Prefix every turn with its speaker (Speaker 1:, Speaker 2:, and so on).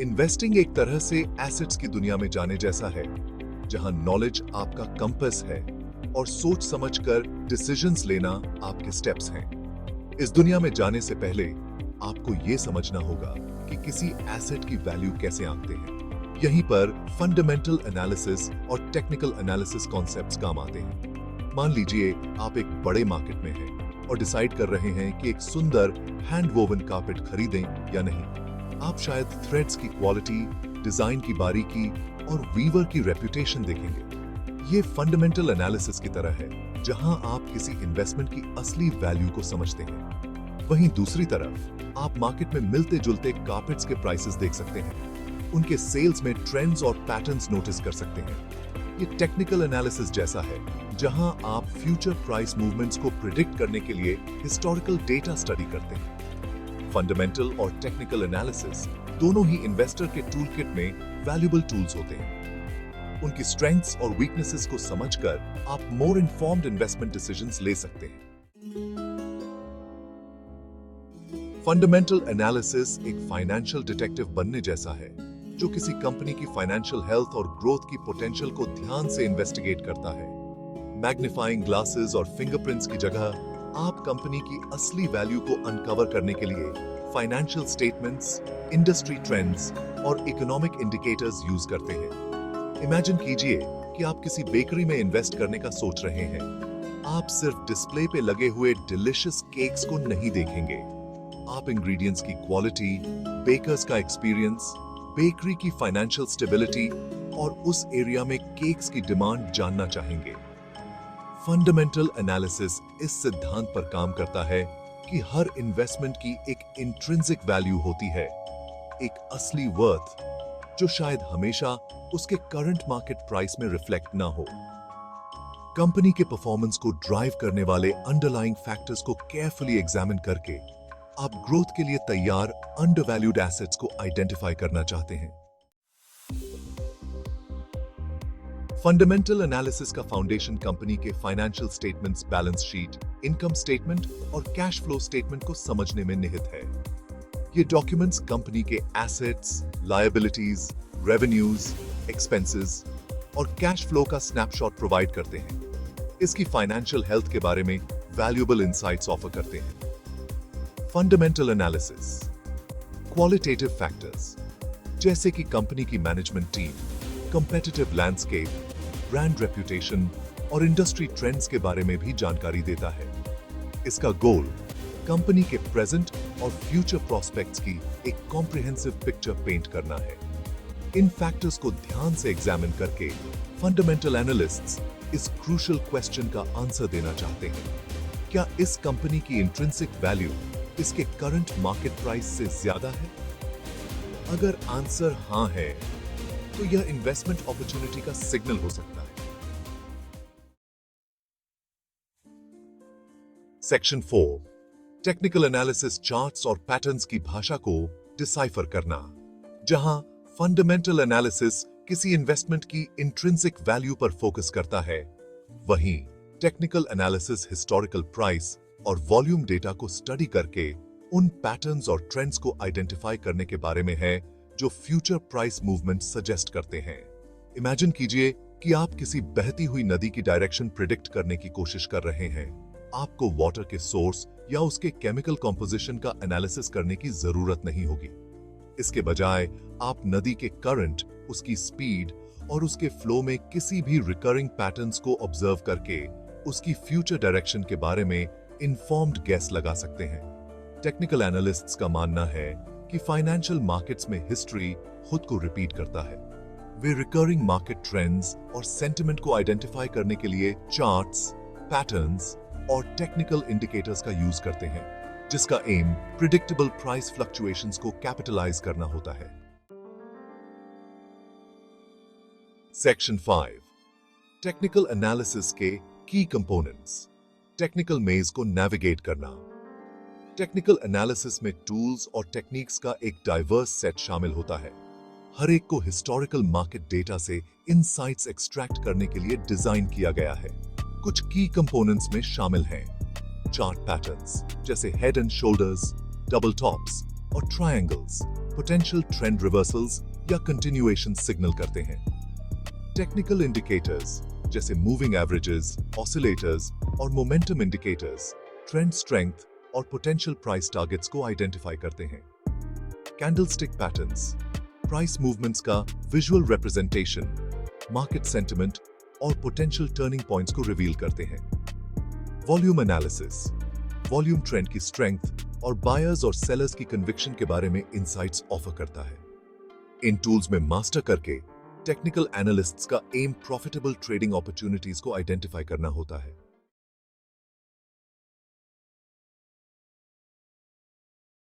Speaker 1: Investing एक तरह से एसेट्स की दुनिया में जाने जैसा है, जहां नॉलेज आपका कंपास है और सोच समझकर डिसीजंस लेना आपके स्टेप्स हैं। इस दुनिया में जाने से पहले आपको यह समझना होगा कि किसी एसेट की वैल्यू कैसे आंकते हैं। यहीं पर फंडामेंटल एनालिसिस और टेक्निकल एनालिसिस कॉन्सेप्ट्स काम आते हैं। मान लीजिए आप एक बड़े मार्केट में हैं और डिसाइड कर रहे हैं कि एक सुंदर हैंड वोवन कारपेट खरीदें या नहीं। आप शायद थ्रेड्स की क्वालिटी, डिजाइन की बारीकी और वीवर की रेपुटेशन देखेंगे। ये फंडामेंटल एनालिसिस की तरह है, जहां आप किसी इन्वेस्टमेंट की असली वैल्यू को समझते हैं। वहीं दूसरी तरफ आप मार्केट में मिलते जुलते कारपेट्स के प्राइसेस देख सकते हैं, उनके सेल्स में ट्रेंड्स और पैटर्न्स नोटिस कर सकते हैं। ये टेक्निकल एनालिसिस जैसा है, जहां आप फ्यूचर प्राइस मूवमेंट्स को प्रिडिक्ट करने के लिए हिस्टोरिकल डेटा स्टडी करते हैं। फंडामेंटल और टेक्निकल एनालिसिस दोनों ही इन्वेस्टर के टूलकिट में वैल्यूएबल टूल्स होते हैं। उनकी स्ट्रेंथ्स और वीकनेसेस को समझकर आप मोर इन्फॉर्म्ड इन्वेस्टमेंट डिसीजंस ले सकते हैं। फंडामेंटल एनालिसिस एक फाइनेंशियल डिटेक्टिव बनने जैसा है, जो किसी कंपनी की फाइनेंशियल हेल्थ और ग्रोथ की पोटेंशियल को ध्यान से इन्वेस्टिगेट करता है। मैग्नीफाइंग ग्लासेस और फिंगरप्रिंट्स की जगह आप कंपनी की असली वैल्यू को अनकवर करने के लिए फाइनेंशियल स्टेटमेंट्स, इंडस्ट्री ट्रेंड्स और इकोनॉमिक इंडिकेटर्स यूज करते हैं। इमेजिन कीजिए कि आप किसी बेकरी में इन्वेस्ट करने का सोच रहे हैं। आप सिर्फ डिस्प्ले पे लगे हुए डिलिशियस केक्स को नहीं देखेंगे। आप इंग्रेडिएंट्स की क्वालिटी, बेकर्स का एक्सपीरियंस, बेकरी की फाइनेंशियल स्टेबिलिटी और उस एरिया में केक्स की डिमांड जानना चाहेंगे। फंडामेंटल एनालिसिस इस सिद्धांत पर काम करता है कि हर इन्वेस्टमेंट की एक इंट्रिंसिक वैल्यू होती है, एक असली वर्थ, जो शायद हमेशा उसके करंट मार्केट प्राइस में रिफ्लेक्ट ना हो। कंपनी के परफॉर्मेंस को ड्राइव करने वाले अंडरलाइंग फैक्टर्स को केयरफुली एग्जामिन करके आप ग्रोथ के लिए तैयार अंडरवैल्यूड एसेट्स को आइडेंटिफाई करना चाहते हैं। फंडामेंटल एनालिसिस का फाउंडेशन कंपनी के financial statements, balance sheet, income statement और कैश फ्लो स्टेटमेंट को समझने में निहित है। ये डॉक्यूमेंट्स कंपनी के एसेट्स, लायबिलिटीज, रेवेन्यूज, एक्सपेंसेस और कैश फ्लो का स्नैपशॉट प्रोवाइड करते हैं। इसकी फाइनेंशियल हेल्थ के बारे में वैल्यूएबल इंसाइट्स ऑफर करते हैं। फंडामेंटल एनालिसिस क्वालिटेटिव फैक्टर्स जैसे कि कंपनी की management team, competitive landscape, brand reputation और इंडस्ट्री ट्रेंड्स के बारे में भी जानकारी देता है। इसका गोल कंपनी के प्रेजेंट और फ्यूचर प्रोस्पेक्ट्स की एक कॉम्प्रिहेंसिव पिक्चर पेंट करना है। इन फैक्टर्स को ध्यान से एग्जामिन करके फंडामेंटल एनालिस्ट्स इस क्रूशियल क्वेश्चन का आंसर देना चाहते हैं, क्या इस कंपनी की इंट्रिंसिक वैल्यू इसके करंट मार्केट प्राइस से ज्यादा है? अगर आंसर हां है, तो यह इन्वेस्टमेंट अपॉर्चुनिटी का सिग्नल हो सकता है। सेक्शन 4 टेक्निकल एनालिसिस चार्ट्स और पैटर्न्स की भाषा को डिसाइफर करना। जहां फंडामेंटल एनालिसिस किसी इन्वेस्टमेंट की इंट्रिंसिक वैल्यू पर फोकस करता है, वहीं टेक्निकल एनालिसिस हिस्टोरिकल प्राइस और वॉल्यूम डेटा को स्टडी करके उन पैटर्न्स और ट्रेंड्स को आइडेंटिफाई करने के बारे में है जो फ्यूचर प्राइस मूवमेंट सजेस्ट करते हैं। इमेजिन कीजिए कि आप किसी बहती हुई नदी की डायरेक्शन प्रिडिक्ट करने की कोशिश कर रहे हैं। आपको वाटर के सोर्स या उसके केमिकल कॉम्पोजिशन का एनालिसिस करने की जरूरत नहीं होगी। इसके बजाय आप नदी के करंट, उसकी स्पीड और उसके फ्लो में किसी भी रिकरिंग पैटर्न्स को ऑब्जर्व करके उसकी फ्यूचर डायरेक्शन के बारे में इन्फॉर्म्ड गेस लगा सकते हैं। टेक्निकल एनालिस्ट्स का मानना है कि फाइनेंशियल मार्केट्स में हिस्ट्री खुद को रिपीट करता है। वे रिकरिंग मार्केट ट्रेंड्स और सेंटिमेंट को आइडेंटिफाई करने के लिए चार्ट्स, पैटर्न्स और टेक्निकल इंडिकेटर्स का यूज करते हैं, जिसका एम प्रिडिक्टेबल प्राइस फ्लक्चुएशंस को कैपिटलाइज करना होता है। सेक्शन 5 टेक्निकल एनालिसिस के की कंपोनेंट्स, टेक्निकल मेज को नेविगेट करना। टेक्निकल एनालिसिस में टूल्स और टेक्निक्स का एक डाइवर्स सेट शामिल होता है। हर एक को हिस्टोरिकल मार्केट डेटा से इनसाइट्स एक्सट्रैक्ट करने के लिए डिजाइन किया गया है। कुछ की कंपोनेंट्स में शामिल हैं चार्ट पैटर्न्स जैसे head and shoulders, double tops और ट्रायंगल्स, पोटेंशियल ट्रेंड रिवर्सल्स या कंटिन्यूएशन सिग्नल करते हैं। टेक्निकल इंडिकेटर्स जैसे मूविंग एवरेजेस, ऑसिलेटर्स और मोमेंटम इंडिकेटर्स ट्रेंड स्ट्रेंथ और पोटेंशियल प्राइस टारगेट्स को आइडेंटिफाई करते हैं। कैंडलस्टिक पैटर्न्स प्राइस मूवमेंट्स का विजुअल रिप्रेजेंटेशन, मार्केट सेंटिमेंट और पोटेंशियल टर्निंग पॉइंट्स को रिवील करते हैं। वॉल्यूम एनालिसिस वॉल्यूम ट्रेंड की स्ट्रेंथ और बायर्स और सेलर्स की कन्विक्शन के बारे में इंसाइट्स ऑफर करता है। इन टूल्स में मास्टर करके टेक्निकल एनालिस्ट्स का एम प्रॉफिटेबल ट्रेडिंग अपॉर्चुनिटीज को आइडेंटिफाई करना होता है।